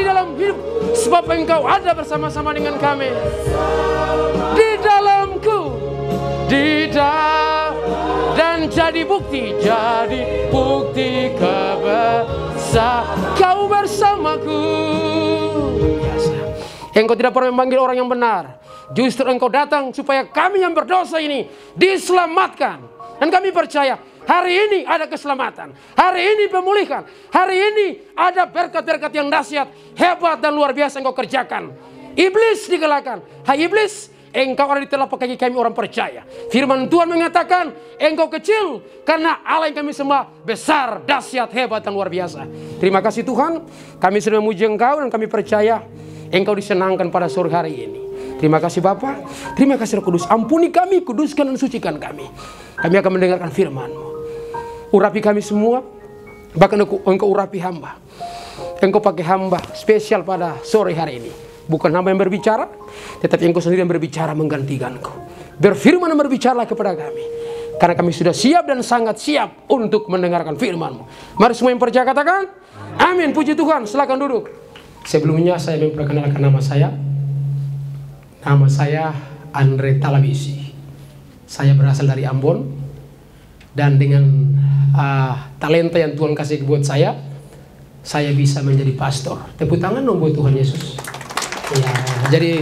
dalam hidup, sebab Engkau ada bersama-sama dengan kami. Di dalamku, dan jadi bukti kebesaran Kau bersamaku. Biasa. Engkau tidak pernah memanggil orang yang benar, justru Engkau datang supaya kami yang berdosa ini diselamatkan. Dan kami percaya hari ini ada keselamatan, hari ini pemulihan, hari ini ada berkat-berkat yang dahsyat, hebat dan luar biasa Engkau kerjakan. Iblis digalakkan. Hai iblis, Engkau ada di telapak kaki kami orang percaya. Firman Tuhan mengatakan, Engkau kecil karena Allah yang kami sembah besar, dahsyat, hebat dan luar biasa. Terima kasih Tuhan, kami sudah memuji Engkau dan kami percaya Engkau disenangkan pada sore hari ini. Terima kasih Bapa, terima kasih Roh Kudus. Ampuni kami, kuduskan dan sucikan kami. Kami akan mendengarkan firman-Mu. Urapi kami semua, bahkan Engkau urapi hamba. Engkau pakai hamba spesial pada sore hari ini. Bukan hamba yang berbicara, tetapi Engkau sendiri yang berbicara menggantikanku. Berfirman dan berbicara kepada kami. Karena kami sudah siap dan sangat siap untuk mendengarkan firman-Mu. Mari semua yang percaya katakan, amin. Puji Tuhan, silakan duduk. Sebelumnya saya memperkenalkan nama saya. Nama saya Andre Talabisi. Saya berasal dari Ambon. Dan dengan talenta yang Tuhan kasih buat saya bisa menjadi pastor. Tepuk tangan dong buat Tuhan Yesus. Ya, jadi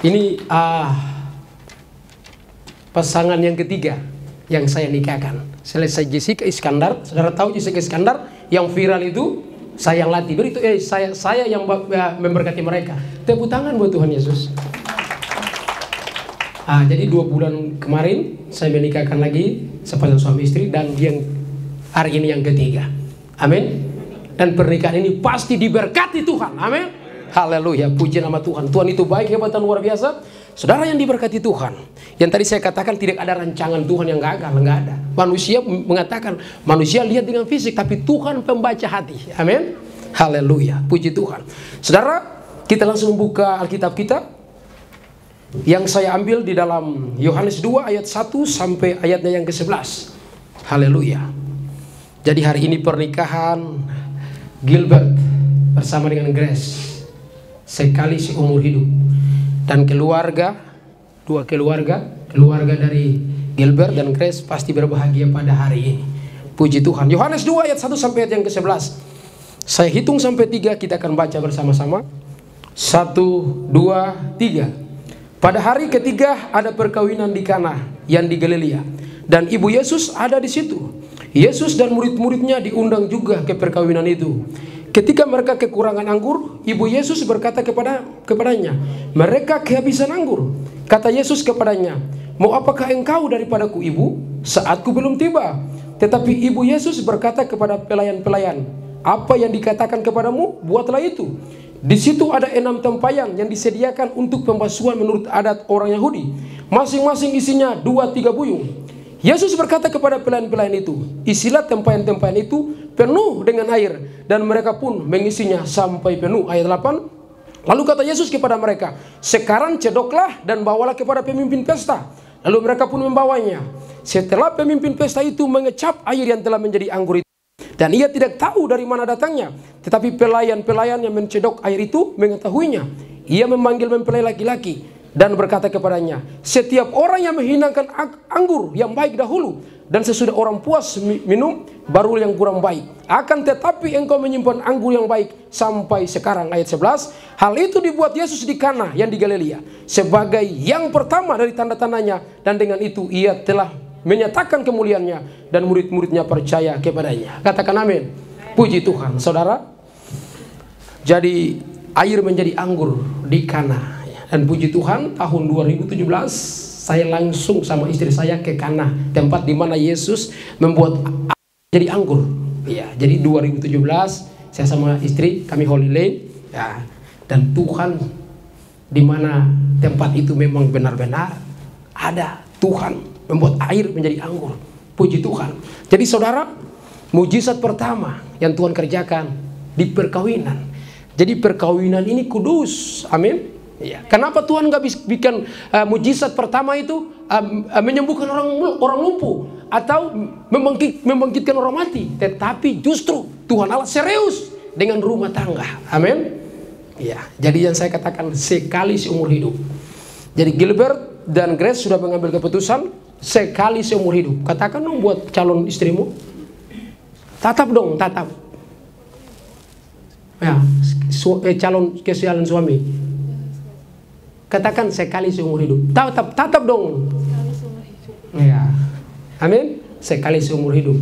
ini pasangan yang ketiga yang saya nikahkan. Selesai Jessica Iskandar. Saudara tahu Jessica Iskandar yang viral itu, saya yang latih. Begitu saya yang memberkati mereka. Tepuk tangan buat Tuhan Yesus. Jadi 2 bulan kemarin saya menikahkan lagi sepasang suami istri, dan yang hari ini yang ketiga. Amin. Dan pernikahan ini pasti diberkati Tuhan. Amin. Haleluya, puji nama Tuhan. Tuhan itu baik, hebat dan luar biasa. Saudara yang diberkati Tuhan, yang tadi saya katakan tidak ada rancangan Tuhan yang gagal, nggak ada. Manusia mengatakan, manusia lihat dengan fisik, tapi Tuhan pembaca hati. Amin. Haleluya, puji Tuhan. Saudara, kita langsung buka Alkitab kita. Yang saya ambil di dalam Yohanes 2 ayat 1 sampai ayatnya yang ke-11. Haleluya. Jadi hari ini pernikahan Gilbert bersama dengan Grace. Sekali seumur hidup. Dan keluarga, 2 keluarga dari Gilbert dan Grace pasti berbahagia pada hari ini. Puji Tuhan. Yohanes 2 ayat 1 sampai ayat yang ke-11. Saya hitung sampai 3, kita akan baca bersama-sama. 1, 2, 3. Pada hari ketiga ada perkawinan di Kana yang di Galilea, dan ibu Yesus ada di situ. Yesus dan murid-muridnya diundang juga ke perkawinan itu. Ketika mereka kekurangan anggur, ibu Yesus berkata kepadanya, mereka kehabisan anggur. Kata Yesus kepadanya, mau apakah engkau daripadaku ibu? Saatku belum tiba. Tetapi ibu Yesus berkata kepada pelayan-pelayan, apa yang dikatakan kepadamu, buatlah itu. Di situ ada 6 tempayan yang disediakan untuk pembasuhan menurut adat orang Yahudi. Masing-masing isinya 2-3 buyung. Yesus berkata kepada pelayan-pelayan itu, isilah tempayan-tempayan itu penuh dengan air. Dan mereka pun mengisinya sampai penuh. Ayat 8. Lalu kata Yesus kepada mereka, sekarang cedoklah dan bawalah kepada pemimpin pesta. Lalu mereka pun membawanya. Setelah pemimpin pesta itu mengecap air yang telah menjadi anggur itu, dan ia tidak tahu dari mana datangnya. Tetapi pelayan-pelayan yang mencedok air itu mengetahuinya. Ia memanggil mempelai laki-laki dan berkata kepadanya, setiap orang yang menghinakan anggur yang baik dahulu, dan sesudah orang puas minum, baru yang kurang baik. Akan tetapi engkau menyimpan anggur yang baik sampai sekarang. Ayat 11. Hal itu dibuat Yesus di Kana yang di Galilea sebagai yang pertama dari tanda-tandanya, dan dengan itu ia telah menyatakan kemuliaannya, dan murid-muridnya percaya kepadanya. Katakan amin. Puji Tuhan. Saudara, jadi air menjadi anggur di Kana. Dan puji Tuhan, tahun 2017 saya langsung sama istri saya ke Kana, tempat di mana Yesus membuat jadi anggur. Ya, jadi 2017 saya sama istri kami Holy Lane, ya, dan Tuhan di mana tempat itu memang benar-benar ada Tuhan membuat air menjadi anggur. Puji Tuhan. Jadi saudara, mujizat pertama yang Tuhan kerjakan di perkawinan. Jadi perkawinan ini kudus. Amin. Ya. Kenapa Tuhan nggak bikin mujizat pertama itu menyembuhkan orang lumpuh atau membangkitkan orang mati? Tetapi justru Tuhan Allah serius dengan rumah tangga. Amin. Ya, jadi yang saya katakan sekali seumur hidup. Jadi Gilbert dan Grace sudah mengambil keputusan sekali seumur hidup. Katakan dong buat calon istrimu, tatap dong, tatap. Ya, calon suami. Katakan sekali seumur hidup. Tatap dong. Ya, amin. Sekali seumur hidup.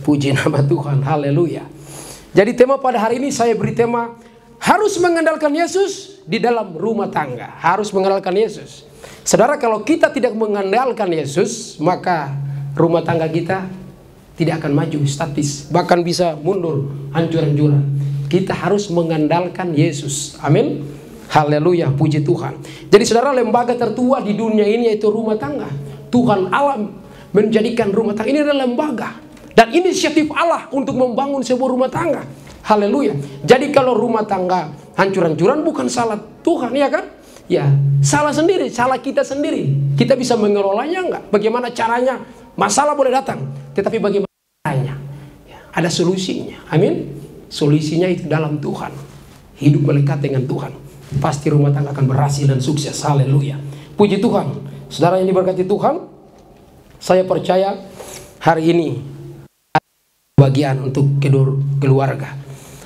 Puji nama Tuhan, haleluya. Jadi tema pada hari ini saya beri tema harus mengandalkan Yesus di dalam rumah tangga. Harus mengandalkan Yesus. Saudara, kalau kita tidak mengandalkan Yesus, maka rumah tangga kita tidak akan maju, statis, bahkan bisa mundur, hancur-hancuran. Kita harus mengandalkan Yesus. Amin. Haleluya, puji Tuhan. Jadi saudara, lembaga tertua di dunia ini yaitu rumah tangga. Tuhan Allah menjadikan rumah tangga ini adalah lembaga dan inisiatif Allah untuk membangun sebuah rumah tangga. Haleluya. Jadi kalau rumah tangga hancur-hancuran bukan salah Tuhan, ya kan? Ya, salah sendiri, salah kita sendiri. Kita bisa mengelolanya enggak? Bagaimana caranya? Masalah boleh datang, tetapi bagaimana caranya? Ya, ada solusinya. Amin. Solusinya itu dalam Tuhan. Hidup melekat dengan Tuhan. Pasti rumah tangga akan berhasil dan sukses. Haleluya. Puji Tuhan. Saudara yang diberkati Tuhan, saya percaya hari ini bagian untuk keluarga.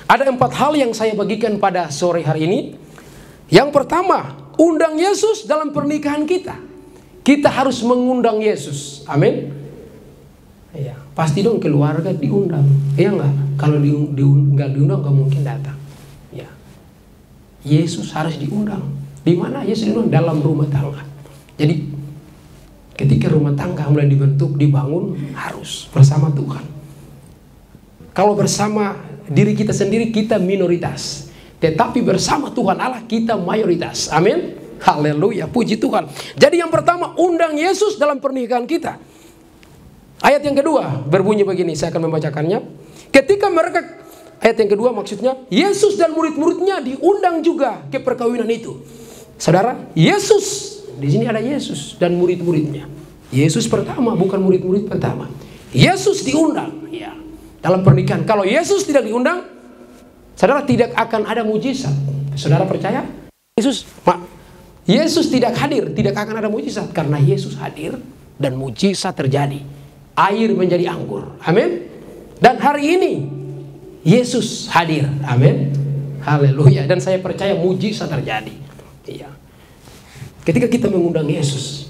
Ada 4 hal yang saya bagikan pada sore hari ini. Yang pertama, undang Yesus dalam pernikahan kita. Kita harus mengundang Yesus. Amin. Ya, pasti dong keluarga diundang. Ya enggak? Kalau nggak diundang nggak mungkin datang. Ya. Yesus harus diundang. Di mana Yesus diundang? Dalam rumah tangga. Jadi ketika rumah tangga mulai dibentuk, dibangun, harus bersama Tuhan. Kalau bersama diri kita sendiri, kita minoritas. Tetapi bersama Tuhan Allah, kita mayoritas. Amin. Haleluya, puji Tuhan. Jadi yang pertama, undang Yesus dalam pernikahan kita. Ayat yang kedua berbunyi begini, saya akan membacakannya. Ketika mereka, ayat yang kedua maksudnya, Yesus dan murid-muridnya diundang juga ke perkawinan itu. Saudara, Yesus, di sini ada Yesus dan murid-muridnya. Yesus pertama, bukan murid-murid pertama. Yesus diundang, ya, dalam pernikahan. Kalau Yesus tidak diundang, saudara, tidak akan ada mujizat. Saudara percaya? Yesus tidak hadir, tidak akan ada mujizat. Karena Yesus hadir dan mujizat terjadi. Air menjadi anggur. Amin. Dan hari ini Yesus hadir. Amin. Haleluya. Dan saya percaya mujizat terjadi. Iya. Ketika kita mengundang Yesus,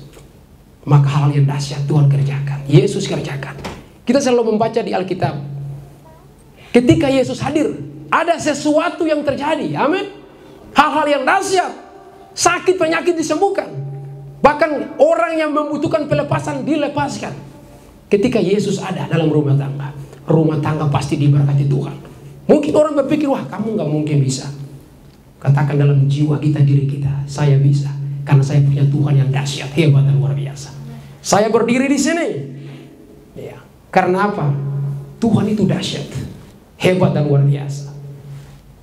maka hal yang dahsyat Tuhan kerjakan. Yesus kerjakan. Kita selalu membaca di Alkitab, ketika Yesus hadir, ada sesuatu yang terjadi. Amin. Hal-hal yang dahsyat. Sakit penyakit disembuhkan. Bahkan orang yang membutuhkan pelepasan dilepaskan. Ketika Yesus ada dalam rumah tangga pasti diberkati Tuhan. Mungkin orang berpikir, wah kamu nggak mungkin bisa. Katakan dalam jiwa kita, diri kita, saya bisa. Karena saya punya Tuhan yang dahsyat, hebat dan luar biasa. Saya berdiri di sini. Ya, karena apa? Tuhan itu dahsyat, hebat dan luar biasa.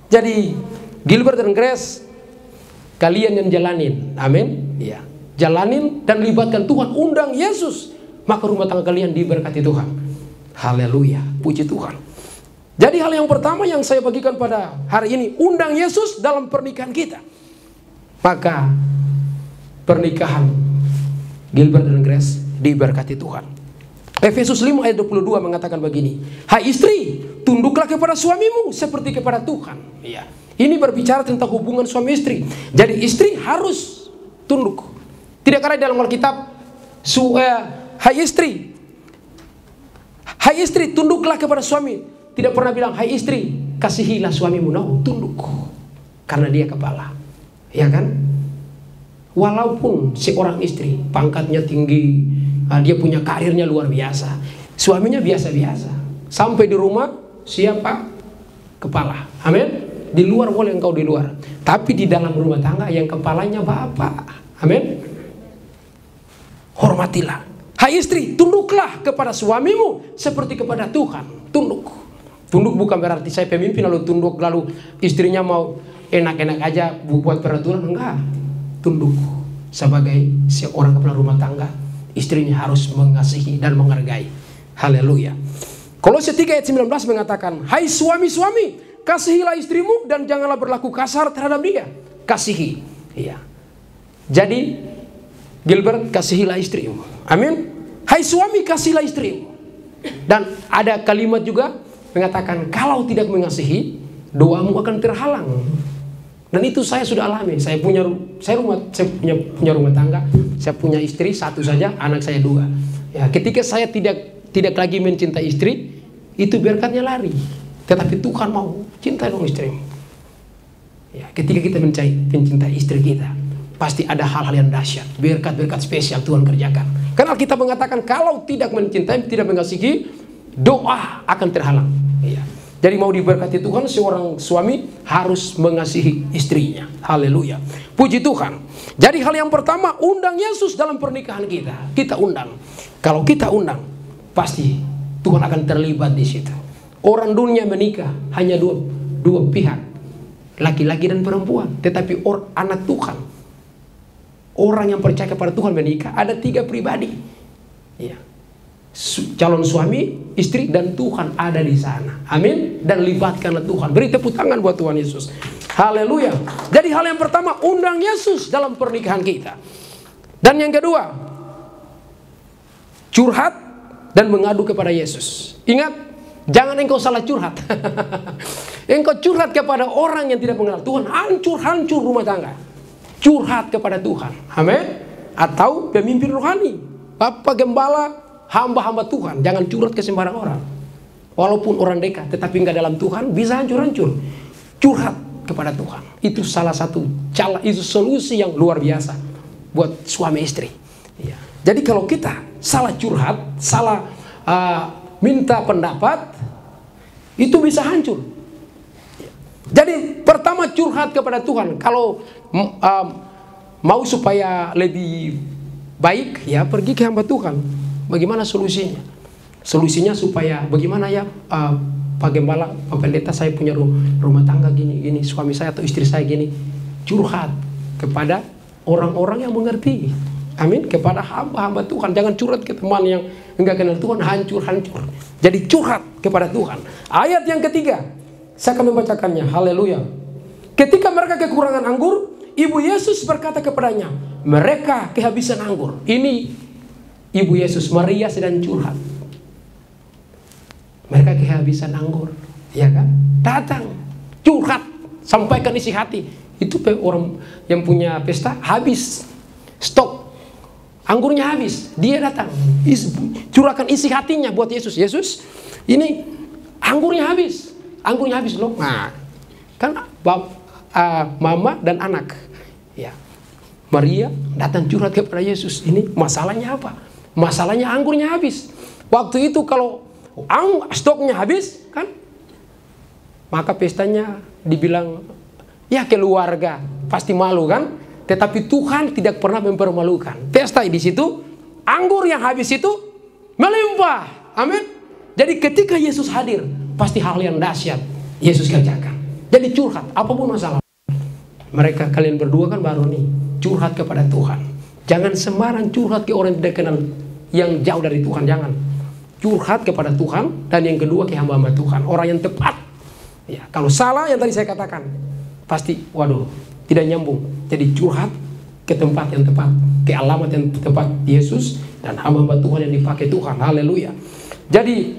Jadi Gilbert dan Grace, kalian yang jalanin, amin. Ya, jalanin dan libatkan Tuhan, undang Yesus, maka rumah tangga kalian diberkati Tuhan. Haleluya, puji Tuhan. Jadi hal yang pertama yang saya bagikan pada hari ini, undang Yesus dalam pernikahan kita. Maka pernikahan Gilbert dan Grace diberkati Tuhan. Efesus 5 ayat 22 mengatakan begini, hai istri, tunduklah kepada suamimu seperti kepada Tuhan. Ya. Ini berbicara tentang hubungan suami istri. Jadi istri harus tunduk. Tidak ada dalam Alkitab, hai istri, tunduklah kepada suami. Tidak pernah bilang, hai istri, kasihilah suamimu. No, tunduk. Karena dia kepala. Ya kan? Walaupun seorang istri pangkatnya tinggi, dia punya karirnya luar biasa, suaminya biasa-biasa. Sampai di rumah, siapa? Kepala. Amin. Di luar boleh engkau di luar. Tapi di dalam rumah tangga yang kepalanya bapak. Amin. Hormatilah. Hai istri, tunduklah kepada suamimu seperti kepada Tuhan. Tunduk. Tunduk bukan berarti saya pemimpin lalu tunduk, lalu istrinya mau enak-enak aja buat peraturan. Enggak. Tunduk. Sebagai seorang kepala rumah tangga, istrinya harus mengasihi dan menghargai. Haleluya. Kolose 3 ayat 19 mengatakan, hai suami-suami, kasihilah istrimu dan janganlah berlaku kasar terhadap dia. Kasihi. Iya. Jadi Gilbert, kasihilah istrimu. Amin. Hai suami, kasihilah istrimu. Dan ada kalimat juga mengatakan kalau tidak mengasihi, doamu akan terhalang. Dan itu saya sudah alami. Saya punya rumah tangga. Saya punya istri satu saja, anak saya 2. Ya, ketika saya tidak lagi mencintai istri, itu berkatnya lari. Tetapi Tuhan mau cintai dong istrimu. Ya, ketika kita mencintai istri kita, pasti ada hal-hal yang dahsyat, berkat-berkat spesial Tuhan kerjakan. Karena kita mengatakan kalau tidak mencintai, tidak mengasihi, doa akan terhalang. Ya. Jadi mau diberkati Tuhan, seorang suami harus mengasihi istrinya. Haleluya. Puji Tuhan. Jadi hal yang pertama, undang Yesus dalam pernikahan kita. Kita undang. Kalau kita undang, pasti Tuhan akan terlibat di situ. Orang dunia menikah hanya dua pihak, laki-laki dan perempuan. Tetapi anak Tuhan, orang yang percaya kepada Tuhan menikah ada 3 pribadi. Ya. Calon suami, istri, dan Tuhan ada di sana. Amin. Dan libatkanlah Tuhan. Beri tepuk tangan buat Tuhan Yesus. Haleluya. Jadi hal yang pertama, undang Yesus dalam pernikahan kita. Dan yang kedua, curhat dan mengadu kepada Yesus. Ingat, jangan engkau salah curhat. Engkau curhat kepada orang yang tidak mengenal Tuhan, hancur rumah tangga. Curhat kepada Tuhan. Amin. Atau pemimpin rohani, Bapak Gembala, hamba-hamba Tuhan. Jangan curhat ke sembarang orang. Walaupun orang dekat, tetapi nggak dalam Tuhan, bisa hancur-hancur. Curhat kepada Tuhan. Itu salah satu cara, itu solusi yang luar biasa buat suami istri. Ya. Jadi kalau kita salah curhat, salah minta pendapat, itu bisa hancur. Jadi pertama curhat kepada Tuhan. Kalau mau supaya lebih baik, ya pergi ke hamba Tuhan. Bagaimana solusinya? Solusinya supaya bagaimana ya Pak Gembala, Pak Pendeta, saya punya rumah tangga gini, suami saya atau istri saya gini. Curhat kepada orang-orang yang mengerti. Amin. Kepada hamba-hamba Tuhan. Jangan curhat ke teman yang enggak kenal Tuhan, hancur-hancur. Jadi curhat kepada Tuhan. Ayat yang ketiga, saya akan membacakannya. Haleluya. Ketika mereka kekurangan anggur, Ibu Yesus berkata kepadanya, mereka kehabisan anggur. Ini Ibu Yesus, Maria sedang curhat. Mereka kehabisan anggur, ya kan? Datang, curhat, sampaikan isi hati. Itu orang yang punya pesta habis stok. Anggurnya habis, dia datang, curahkan isi hatinya buat Yesus. Yesus, ini anggurnya habis loh. Nah, kan mama dan anak, ya. Maria datang curhat kepada Yesus. Ini masalahnya apa? Masalahnya anggurnya habis. Waktu itu kalau stoknya habis, kan, maka pestanya dibilang, ya keluarga pasti malu kan? Tetapi Tuhan tidak pernah mempermalukan. Pesta di situ, anggur yang habis itu melimpah. Amin. Jadi ketika Yesus hadir, pasti hal yang dahsyat Yesus kerjakan. Jadi curhat, apapun masalah. Mereka, kalian berdua kan baru nih, curhat kepada Tuhan. Jangan sembarang curhat ke orang yang tidak kenal, yang jauh dari Tuhan. Jangan. Curhat kepada Tuhan. Dan yang kedua ke hamba-hamba Tuhan, orang yang tepat. Ya, kalau salah yang tadi saya katakan, pasti waduh, tidak nyambung. Jadi curhat ke tempat yang tepat, ke alamat yang tepat, Yesus dan hamba-hamba Tuhan yang dipakai Tuhan. Haleluya. Jadi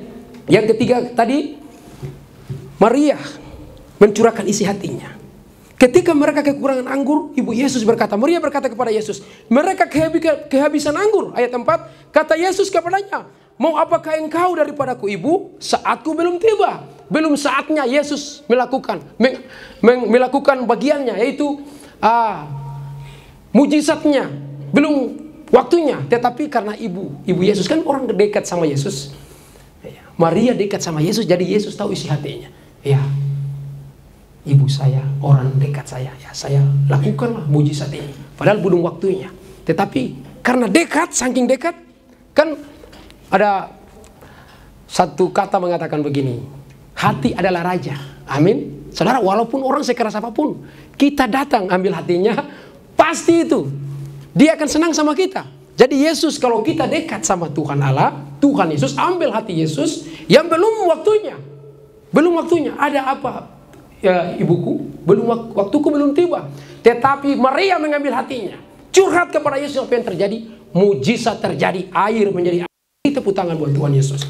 yang ketiga tadi, Maria mencurahkan isi hatinya. Ketika mereka kekurangan anggur, Ibu Yesus berkata, Maria berkata kepada Yesus, mereka kehabisan anggur. Ayat 4, kata Yesus kepadanya, mau apakah engkau daripadaku, Ibu? Saatku belum tiba. Belum saatnya Yesus melakukan bagiannya, yaitu mujizatnya. Belum waktunya. Tetapi karena Ibu Yesus kan orang dekat sama Yesus, Maria dekat sama Yesus, jadi Yesus tahu isi hatinya. Ya, ibu saya, orang dekat saya, ya saya lakukanlah mujizat ini. Padahal belum waktunya. Tetapi karena dekat, saking dekat, kan ada satu kata mengatakan begini, hati adalah raja. Amin. Saudara, walaupun orang sekeras apapun, kita datang ambil hatinya, pasti itu dia akan senang sama kita. Jadi Yesus, kalau kita dekat sama Tuhan Allah, Tuhan Yesus ambil hati Yesus yang belum waktunya. Belum waktunya. Ada apa? ya, ibuku, waktuku belum tiba. Tetapi Maria mengambil hatinya, curhat kepada Yesus. Apa yang terjadi? Mujizat terjadi, air menjadi air. Tepuk tangan buat Tuhan Yesus.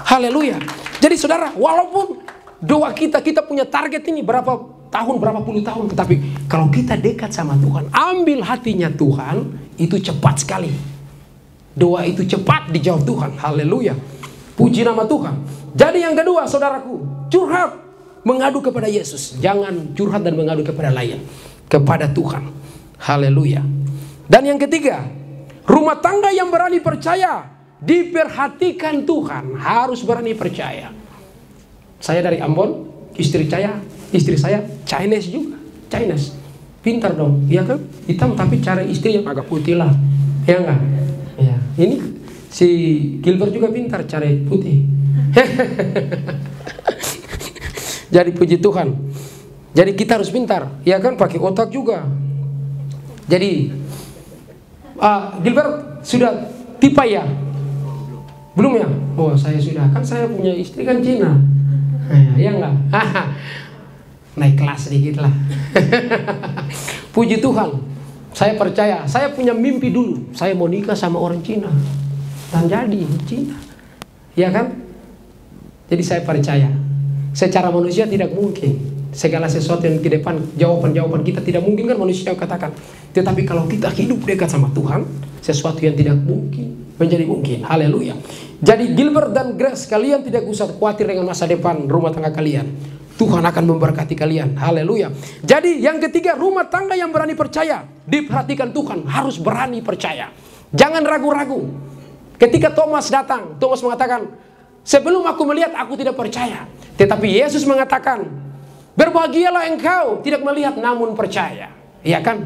Haleluya. Jadi saudara, walaupun doa kita punya target ini berapa tahun, berapa puluh tahun, tetapi kalau kita dekat sama Tuhan, ambil hatinya Tuhan, itu cepat sekali. Doa itu cepat dijawab Tuhan. Haleluya. Puji nama Tuhan. Jadi yang kedua, saudaraku, curhat, mengadu kepada Yesus. Jangan curhat dan mengadu kepada lain, kepada Tuhan. Haleluya. Dan yang ketiga, rumah tangga yang berani percaya, diperhatikan Tuhan, harus berani percaya. Saya dari Ambon, istri saya Chinese juga, Chinese. Pintar dong, iya kan? Hitam tapi cari istri yang agak putih lah, ya enggak? Ya, ini si Gilbert juga pintar cari putih. Jadi puji Tuhan. Jadi kita harus pintar, ya kan? Pakai otak juga. Jadi Gilbert sudah tipe ya? Belum ya? Oh, saya sudah. Kan saya punya istri kan Cina. Ya enggak? Naik kelas sedikit lah. Puji Tuhan. Saya percaya. Saya punya mimpi dulu. Saya mau nikah sama orang Cina. Dan jadi Cina. Ya kan? Jadi saya percaya. Secara manusia tidak mungkin. Segala sesuatu yang ke depan, jawaban-jawaban kita tidak mungkin kan manusia katakan. Tetapi kalau kita hidup dekat sama Tuhan, sesuatu yang tidak mungkin menjadi mungkin. Haleluya. Jadi Gilbert dan Grace, kalian tidak usah khawatir dengan masa depan rumah tangga kalian. Tuhan akan memberkati kalian. Haleluya. Jadi yang ketiga, rumah tangga yang berani percaya, diperhatikan Tuhan, harus berani percaya. Jangan ragu-ragu. Ketika Thomas datang, Thomas mengatakan, sebelum aku melihat aku tidak percaya. Tetapi Yesus mengatakan, berbahagialah engkau tidak melihat namun percaya. Iya kan?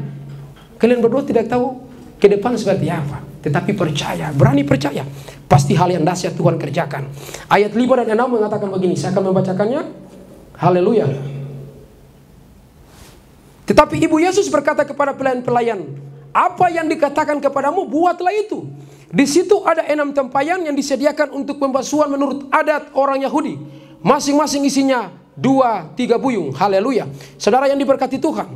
Kalian berdua tidak tahu ke depan seperti apa, tetapi percaya, berani percaya. Pasti hal yang dahsyat Tuhan kerjakan. Ayat 5 dan 6 mengatakan begini, saya akan membacakannya. Haleluya. Tetapi ibu Yesus berkata kepada pelayan-pelayan, apa yang dikatakan kepadamu, buatlah itu. Di situ ada 6 tempayan yang disediakan untuk pembasuhan menurut adat orang Yahudi. Masing-masing isinya 2-3 buyung. Haleluya. Saudara yang diberkati Tuhan,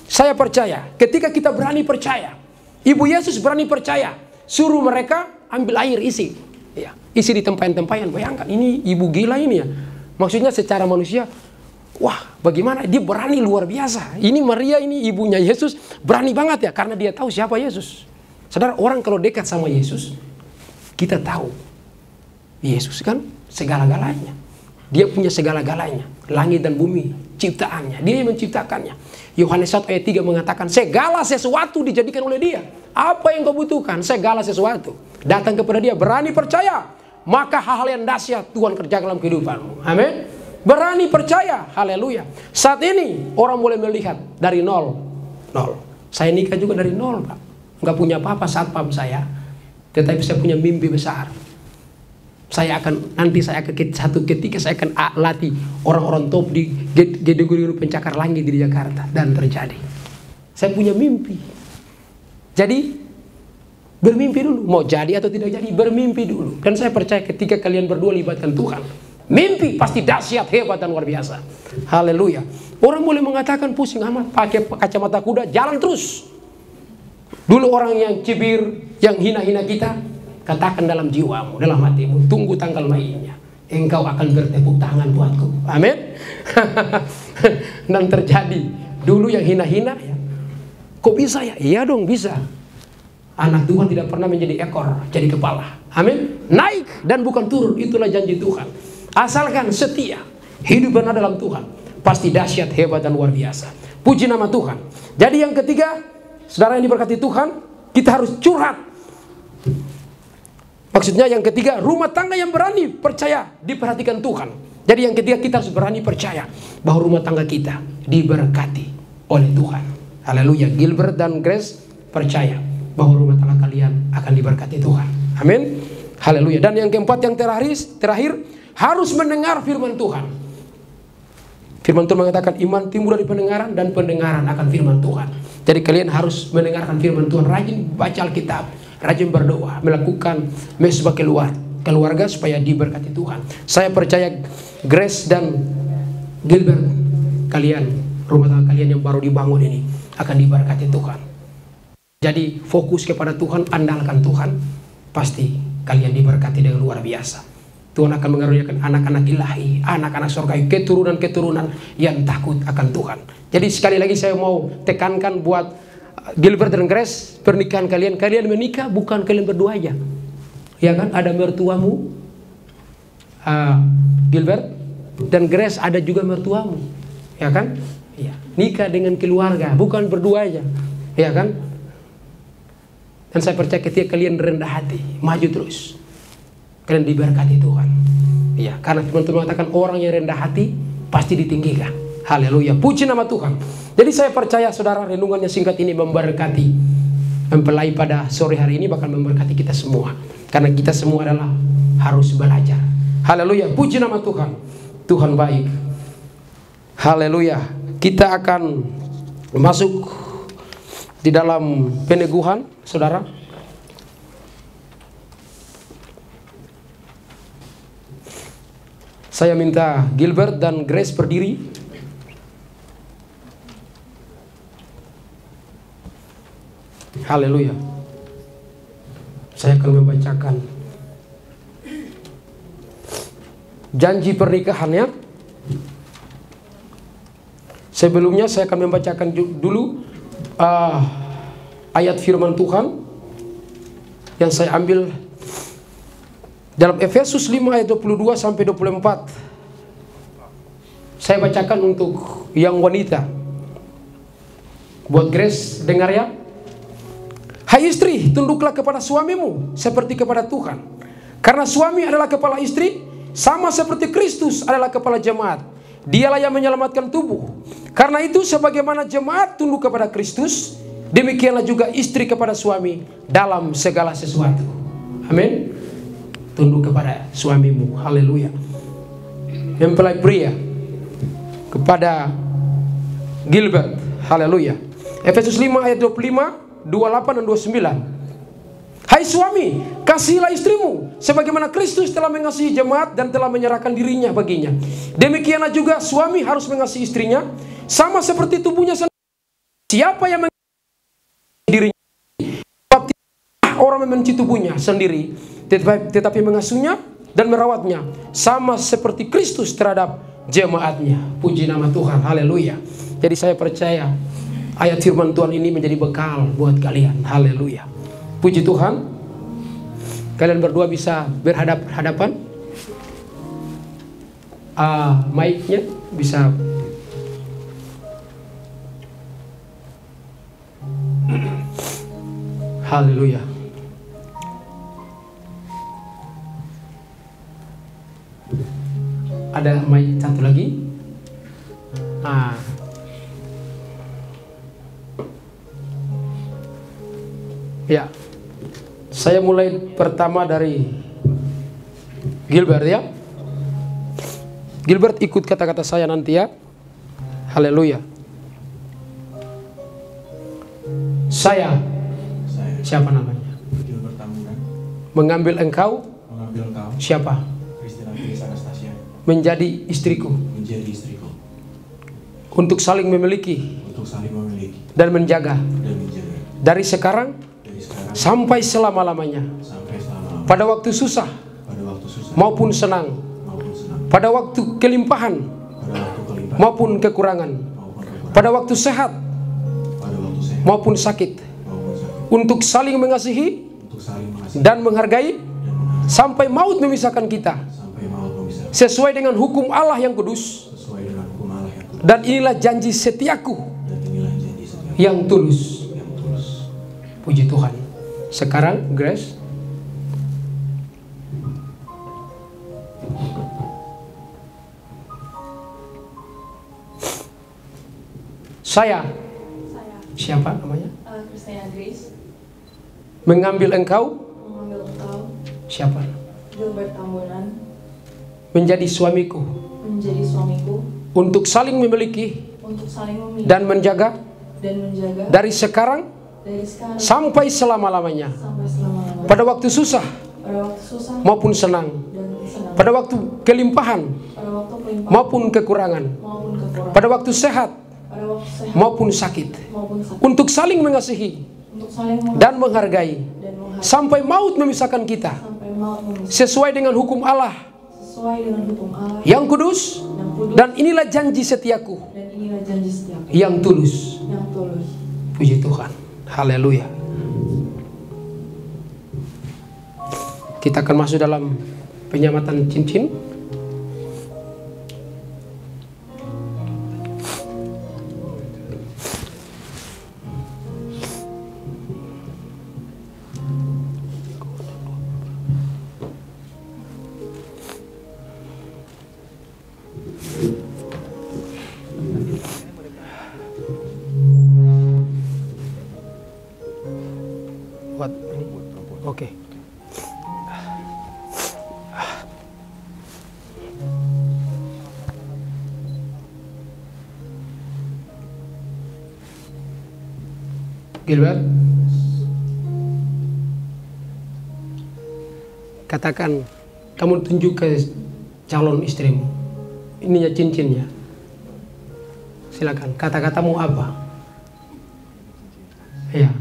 saya percaya ketika kita berani percaya, ibu Yesus berani percaya, suruh mereka ambil air isi, ya, isi di tempayan-tempayan. Bayangkan, ini ibu gila ini ya. Maksudnya secara manusia, wah bagaimana dia berani luar biasa. Ini Maria, ini ibunya Yesus, berani banget ya, karena dia tahu siapa Yesus. Saudara, orang kalau dekat sama Yesus, kita tahu Yesus kan segala-galanya. Dia punya segala-galanya, langit dan bumi, ciptaannya. Dia yang menciptakannya. Yohanes 1 ayat 3 mengatakan, segala sesuatu dijadikan oleh dia. Apa yang kau butuhkan? Segala sesuatu. Datang kepada dia, berani percaya. Maka hal-hal yang dahsyat Tuhan kerjakan dalam kehidupanmu. Amin. Berani percaya. Haleluya. Saat ini orang boleh melihat dari nol. Saya nikah juga dari nol, Pak. Nggak punya apa-apa satpam saya. Tetapi saya punya mimpi besar. Saya akan satu ketika saya akan latih orang-orang top di guru pencakar langit di Jakarta, dan terjadi. Saya punya mimpi. Jadi bermimpi dulu, mau jadi atau tidak jadi, bermimpi dulu. Dan saya percaya ketika kalian berdua libatkan Tuhan, mimpi pasti dahsyat, hebat dan luar biasa. Haleluya. Orang boleh mengatakan pusing amat, pakai kacamata kuda, jalan terus. Dulu orang yang cibir, yang hina-hina kita, katakan dalam jiwamu, dalam hatimu, tunggu tanggal mainnya. Engkau akan bertepuk tangan buatku. Amin. Dan terjadi. Dulu yang hina-hina ya, kok bisa ya? Iya dong bisa. Anak Tuhan tidak pernah menjadi ekor, jadi kepala. Amin. Naik dan bukan turun, itulah janji Tuhan. Asalkan setia, hidup benar dalam Tuhan, pasti dahsyat, hebat dan luar biasa. Puji nama Tuhan. Jadi yang ketiga, saudara yang diberkati Tuhan, kita harus curhat. Maksudnya yang ketiga, rumah tangga yang berani percaya, diperhatikan Tuhan. Jadi yang ketiga, kita harus berani percaya bahwa rumah tangga kita diberkati oleh Tuhan. Haleluya. Gilbert dan Grace percaya bahwa rumah tangga kalian akan diberkati Tuhan. Amin. Haleluya. Dan yang keempat, yang terakhir, harus mendengar firman Tuhan. Firman Tuhan mengatakan iman timbul dari pendengaran, dan pendengaran akan firman Tuhan. Jadi kalian harus mendengarkan firman Tuhan, rajin baca Alkitab, rajin berdoa, melakukan mesbah keluarga supaya diberkati Tuhan. Saya percaya Grace dan Gilbert kalian, rumah tangga kalian yang baru dibangun ini akan diberkati Tuhan. Jadi fokus kepada Tuhan, andalkan Tuhan, pasti kalian diberkati dengan luar biasa. Tuhan akan mengaruniakan anak-anak ilahi, anak-anak surgawi, keturunan-keturunan yang takut akan Tuhan. Jadi sekali lagi saya mau tekankan buat Gilbert dan Grace, pernikahan kalian menikah bukan kalian berdua aja. Ya kan, ada mertuamu, Gilbert, dan Grace ada juga mertuamu. Ya kan? Ya. Nikah dengan keluarga, bukan berdua aja. Ya kan? Dan saya percaya ketika kalian rendah hati, maju terus, kalian diberkati Tuhan. Ya, karena teman-teman mengatakan orang yang rendah hati pasti ditinggikan. Haleluya, puji nama Tuhan. Jadi saya percaya saudara, renungannya singkat ini memberkati. Mempelai pada sore hari ini bakal memberkati kita semua. Karena kita semua adalah harus belajar. Haleluya, puji nama Tuhan. Tuhan baik. Haleluya. Kita akan masuk di dalam peneguhan, saudara. Saya minta Gilbert dan Grace berdiri. Haleluya. Saya akan membacakan janji pernikahannya. Sebelumnya saya akan membacakan dulu ayat firman Tuhan yang saya ambil dalam Efesus 5 ayat 22 sampai 24. Saya bacakan untuk yang wanita. Buat Grace, dengar ya. Hai istri, tunduklah kepada suamimu seperti kepada Tuhan. Karena suami adalah kepala istri, sama seperti Kristus adalah kepala jemaat. Dialah yang menyelamatkan tubuh. Karena itu sebagaimana jemaat tunduk kepada Kristus, demikianlah juga istri kepada suami dalam segala sesuatu. Amin. Tunduk kepada suamimu. Haleluya. Mempelai pria kepada Gilbert. Haleluya. Efesus 5 ayat 25, 28 dan 29. Hai suami, kasihilah istrimu sebagaimana Kristus telah mengasihi jemaat dan telah menyerahkan dirinya baginya. Demikianlah juga suami harus mengasihi istrinya sama seperti tubuhnya sendiri. Siapa yang mengasihi dirinya, orang membenci tubuhnya sendiri, tetapi mengasuhnya dan merawatnya sama seperti Kristus terhadap jemaatnya. Puji nama Tuhan. Haleluya. Jadi saya percaya ayat firman Tuhan ini menjadi bekal buat kalian. Haleluya. Puji Tuhan. Kalian berdua bisa berhadapan. Mic-nya bisa. Haleluya. Ada mic satu lagi. Ya. Saya mulai pertama dari Gilbert ya. Gilbert ikut kata-kata saya nanti ya. Haleluya. Saya. Siapa namanya? Gilbert Tambunan. Mengambil engkau. Siapa? Christina Grace Anastasia. Menjadi istriku. Menjadi istriku. Untuk saling memiliki. Untuk saling memiliki. Dan menjaga. Dan menjaga. Dari sekarang. Sampai selama-lamanya. Pada waktu susah. Maupun senang. Pada waktu kelimpahan. Maupun kekurangan. Pada waktu sehat. Maupun sakit. Untuk saling mengasihi. Dan menghargai. Sampai maut memisahkan kita. Sesuai dengan hukum Allah yang kudus. Dan inilah janji setiaku. Yang tulus. Puji Tuhan. Sekarang Grace. Saya. Siapa namanya? Christina Grace. Mengambil engkau. Siapa? Gilbert Tambunan. Menjadi suamiku. Menjadi suamiku. Untuk saling memiliki. Untuk saling memiliki. Dan menjaga. Dari sekarang. Sampai selama-lamanya. Pada waktu susah. Maupun senang. Pada waktu kelimpahan. Maupun kekurangan. orang pada waktu sehat pada waktu sehat maupun sakit, maupun sakit, untuk saling mengasihi untuk saling dan menghargai, dan menghargai sampai maut memisahkan kita, sampai maut memisahkan sesuai dengan hukum Allah sesuai dengan hukum Allah yang kudus. yang kudus, Dan inilah janji setiaku dan inilah janji setiaku yang tulus. yang tulus. Puji Tuhan. Haleluya. Kita akan masuk dalam penyamatan cincin. Buat ini. Oke. Gilbert, katakan kamu tunjuk ke calon istrimu. Ininya cincinnya. Silakan. Kata-katamu apa? Ya.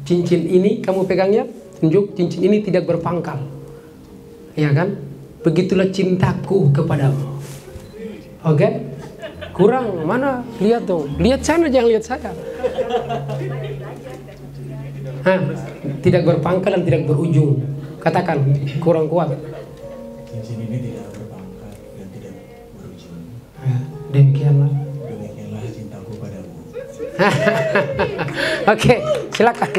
Cincin ini kamu pegangnya, tunjuk cincin ini tidak berpangkal. Ya kan? Begitulah cintaku kepadamu. Oke? Kurang mana? Lihat dong. Lihat sana, jangan lihat saya. Hah? Tidak berpangkal dan tidak berujung. Katakan, kurang kuat. Cincin ini tidak berpangkat dan tidak berujung. Ya, demikianlah. Demikianlah cintaku padamu. Oke, silakan.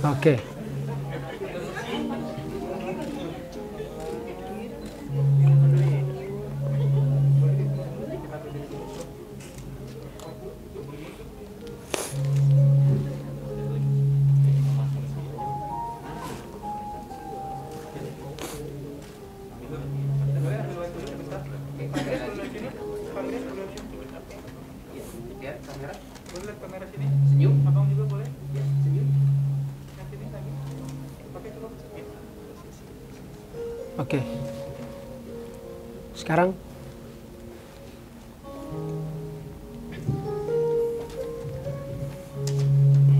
Oke. Oke. Sekarang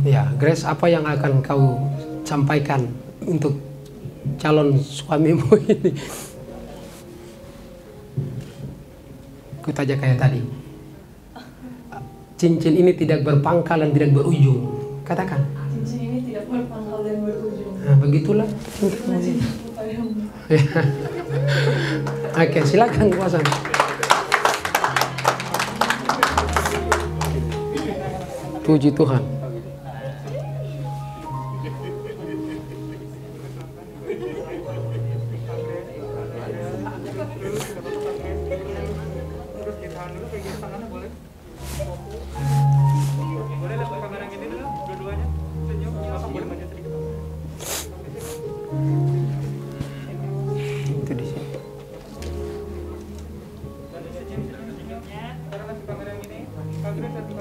ya, Grace, apa yang akan kau sampaikan untuk calon suamimu ini? Ikut aja kayak tadi. Cincin ini tidak berpangkal dan tidak berujung. Katakan. Cincin ini tidak berpangkal dan berujung. Nah, begitulah cintamu. Cintaku padamu. Oke, silakan kuasa. Puji Tuhan. Itu di sini.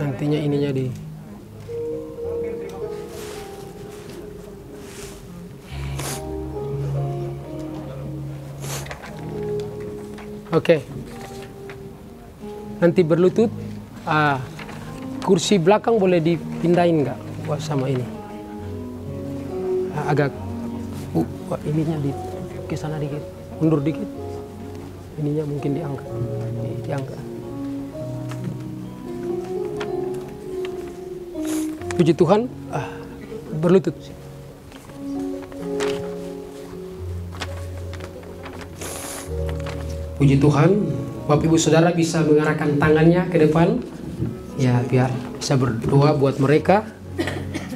Nantinya ininya di. Oke. Nanti berlutut. Kursi belakang boleh dipindahin nggak? Buat sama ini. Agak. Ininya ke sana dikit. Mundur dikit. Ininya mungkin diangkat. Diangkat. Puji Tuhan. Berlutut. Puji Tuhan, Bapak Ibu Saudara bisa mengarahkan tangannya ke depan. Ya, biar bisa berdoa buat mereka.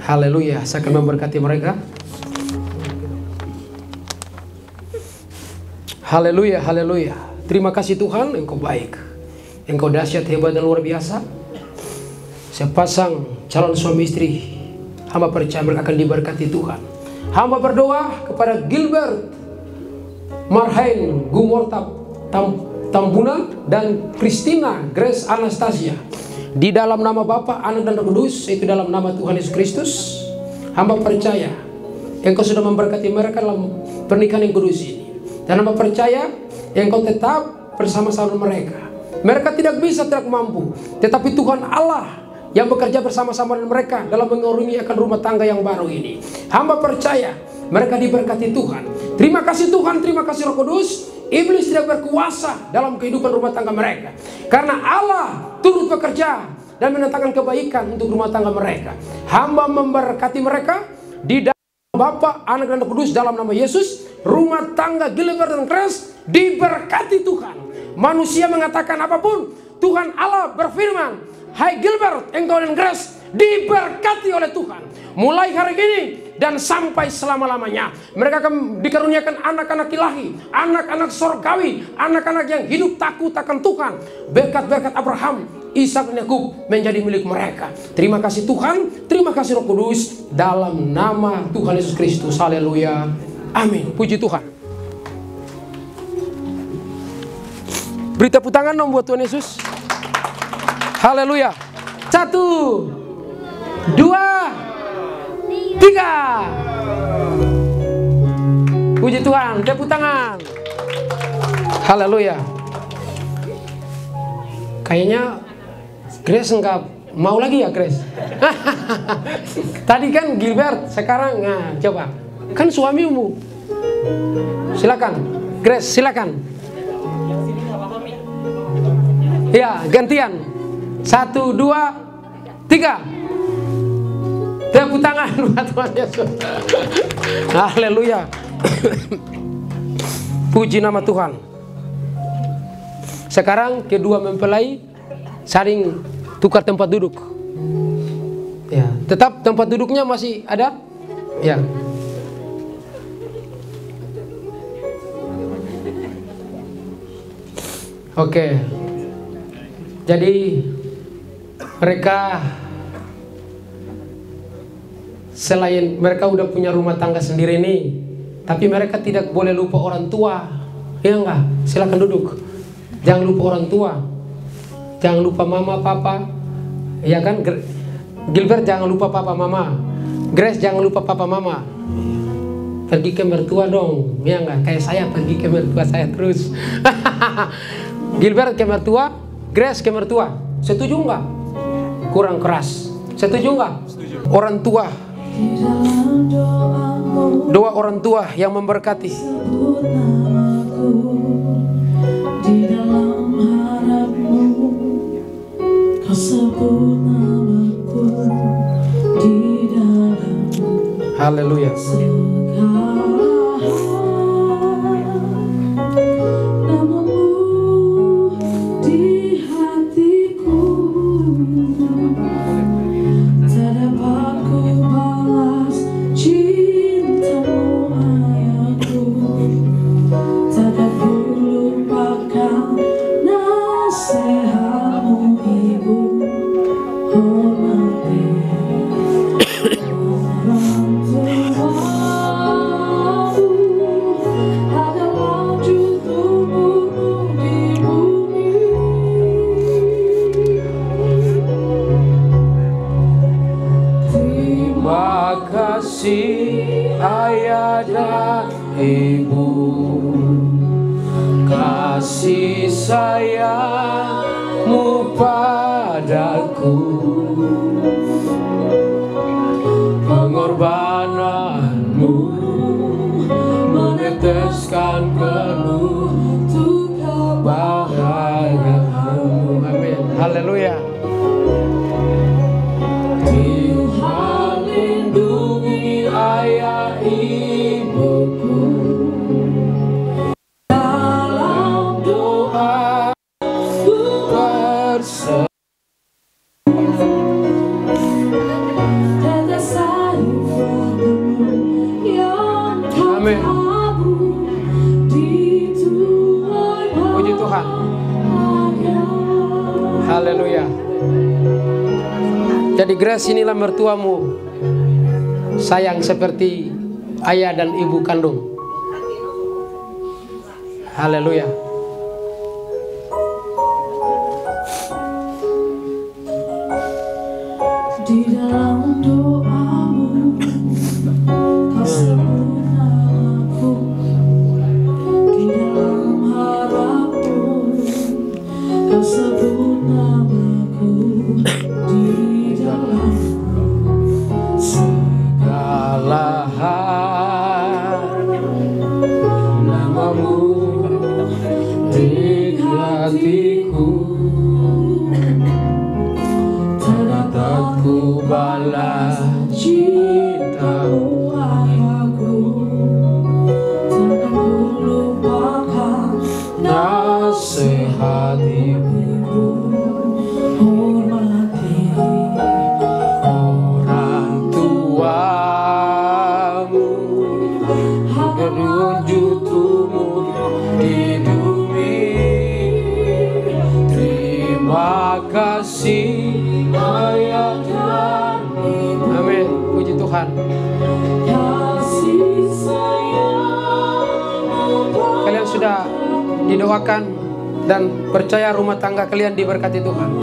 Haleluya, saya akan memberkati mereka. Haleluya, haleluya. Terima kasih Tuhan, Engkau baik. Engkau dahsyat, hebat, dan luar biasa. Sepasang calon suami istri, hamba percaya mereka akan diberkati Tuhan. Hamba berdoa kepada Gilbert, Marhain, Gumortab, Tambuna, dan Christina Grace Anastasia. Di dalam nama Bapa, Anak, dan Roh Kudus, itu dalam nama Tuhan Yesus Kristus, hamba percaya Engkau sudah memberkati mereka dalam pernikahan yang kudus ini. Dan hamba percaya Engkau tetap bersama-sama mereka. Mereka tidak bisa, tidak mampu, tetapi Tuhan Allah yang bekerja bersama-sama dengan mereka dalam mengarungi akan rumah tangga yang baru ini. Hamba percaya mereka diberkati Tuhan. Terima kasih Tuhan, terima kasih Roh Kudus. Iblis tidak berkuasa dalam kehidupan rumah tangga mereka, karena Allah turut bekerja dan mendatangkan kebaikan untuk rumah tangga mereka. Hamba memberkati mereka di dalam Bapa, Anak, dan Roh Kudus dalam nama Yesus. Rumah tangga Gilbert dan Grace diberkati Tuhan. Manusia mengatakan apapun, Tuhan Allah berfirman, hai Gilbert, engkau dan Grace diberkati oleh Tuhan. Mulai hari ini dan sampai selama-lamanya. Mereka akan dikaruniakan anak-anak ilahi, anak-anak sorgawi, anak-anak yang hidup takut akan Tuhan. Berkat-berkat Abraham, Ishak, dan Yakub menjadi milik mereka. Terima kasih Tuhan, terima kasih Roh Kudus, dalam nama Tuhan Yesus Kristus. Haleluya, amin. Puji Tuhan. Beri tepuk tangan dong buat Tuhan Yesus. Haleluya. 1, 2, 3. Puji Tuhan, tepuk tangan. Haleluya. Kayaknya Grace enggak mau lagi ya, Grace. Tadi kan Gilbert, sekarang nah, coba. Kan suamimu. Silakan. Grace, silakan. Ya, gantian. 1, 2, 3. Tepuk tangan buat Tuhan Yesus. Haleluya. Puji nama Tuhan. Sekarang kedua mempelai saling tukar tempat duduk. Ya, tetap tempat duduknya masih ada? Ya. Oke. Jadi mereka selain mereka udah punya rumah tangga sendiri nih, tapi mereka tidak boleh lupa orang tua. Ya enggak? Silakan duduk. Jangan lupa orang tua. Jangan lupa mama, papa. Ya kan? Gilbert jangan lupa papa, mama. Grace jangan lupa papa, mama. Pergi ke mertua dong. Ya enggak? Kayak saya pergi ke mertua saya terus. Gilbert ke mertua, Grace ke mertua. Setuju enggak? Kurang keras. Setuju enggak? Setuju. Orang tua. Doa orang tua yang memberkati. Di dalam harapmu, kau sebut namaku di dalam. Haleluya. Ayah dan ibu, kasih sayangmu padaku, pengorbananmu meneteskan penuh untuk kebahagiaanmu. Amin. Haleluya. Tuhan lindungi ayah ibuku, dalam doa ku berserah. Amin. Puji Tuhan. Haleluya. Jadi Grace, inilah mertuamu, sayang seperti ayah dan ibu kandung. Haleluya. Di dalam doamu, kau hatimu, hormati orang tuamu, berwujud tumbuh di bumi. Terima kasih ayah dan ibu. Amin, puji Tuhan. Kalian sudah didoakan dan percaya rumah tangga kalian diberkati Tuhan.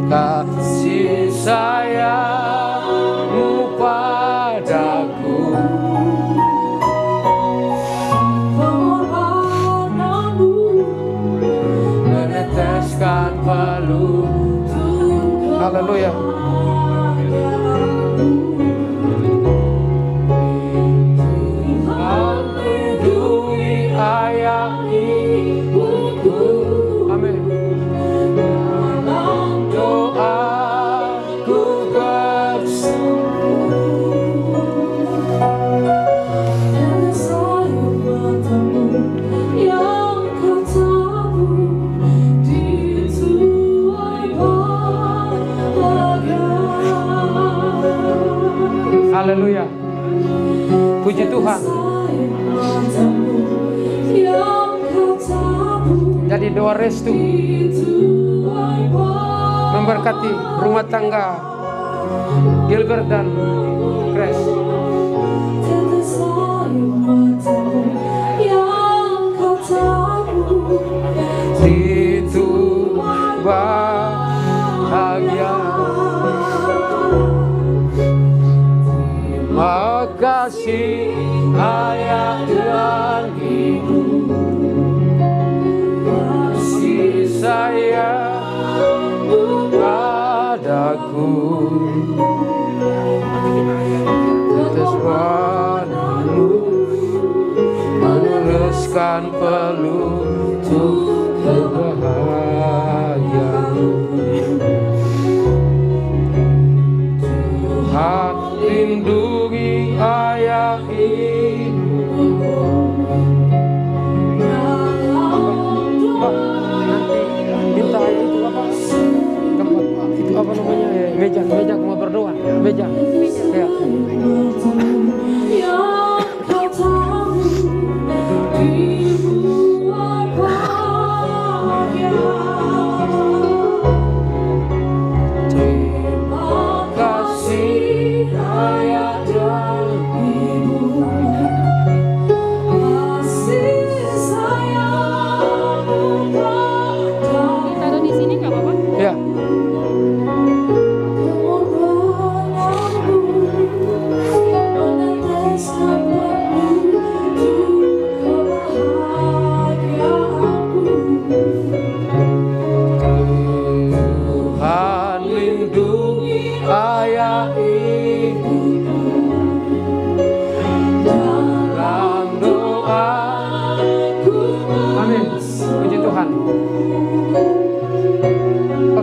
Kasih sayangmu padaku, pengorbananmu meneteskan peluru. Haleluya. Tuhan lindungi ayah ibuku. Amin. Haleluya. Puji Tuhan. Jadi doa restu memberkati rumah tangga Gilbert dan Grace. Itu bahagia. Terima kasih ayah dan ibu, kasih sayangmu padaku, tetes padamu meneruskan peluru kebahagiaanmu. Tuhan lindungi ayah ibu. Minta itu apa? Tempat itu apa namanya? Meja mau berdoa. Meja. Ya.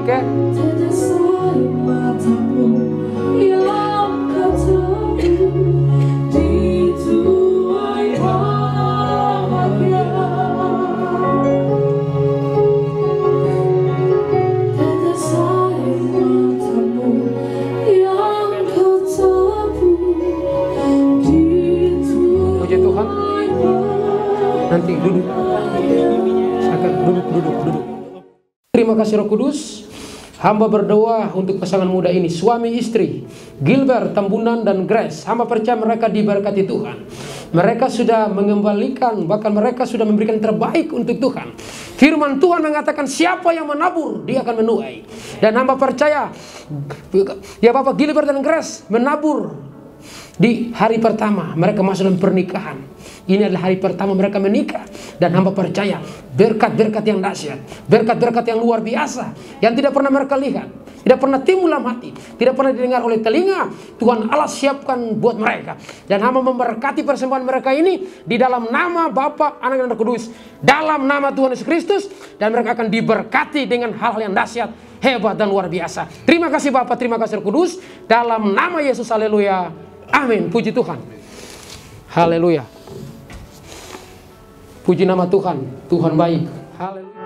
Oke. Puji Tuhan. Nanti duduk. Silakan duduk. Terima kasih Roh Kudus. Hamba berdoa untuk pasangan muda ini, suami istri Gilbert Tambunan dan Grace. Hamba percaya mereka diberkati Tuhan. Mereka sudah mengembalikan, bahkan mereka sudah memberikan terbaik untuk Tuhan. Firman Tuhan mengatakan siapa yang menabur, dia akan menuai. Dan hamba percaya, ya Bapak Gilbert dan Grace menabur di hari pertama mereka masuk dalam pernikahan. Ini adalah hari pertama mereka menikah. Dan hamba percaya berkat-berkat yang dahsyat, berkat-berkat yang luar biasa, yang tidak pernah mereka lihat, tidak pernah timbul dalam hati, tidak pernah didengar oleh telinga, Tuhan Allah siapkan buat mereka. Dan hamba memberkati persembahan mereka ini di dalam nama Bapa, Anak, dan Roh Kudus, dalam nama Tuhan Yesus Kristus. Dan mereka akan diberkati dengan hal-hal yang dahsyat, hebat, dan luar biasa. Terima kasih Bapa, terima kasih Roh Kudus, dalam nama Yesus, haleluya, amin. Puji Tuhan, haleluya. Puji nama Tuhan, Tuhan baik. Haleluya.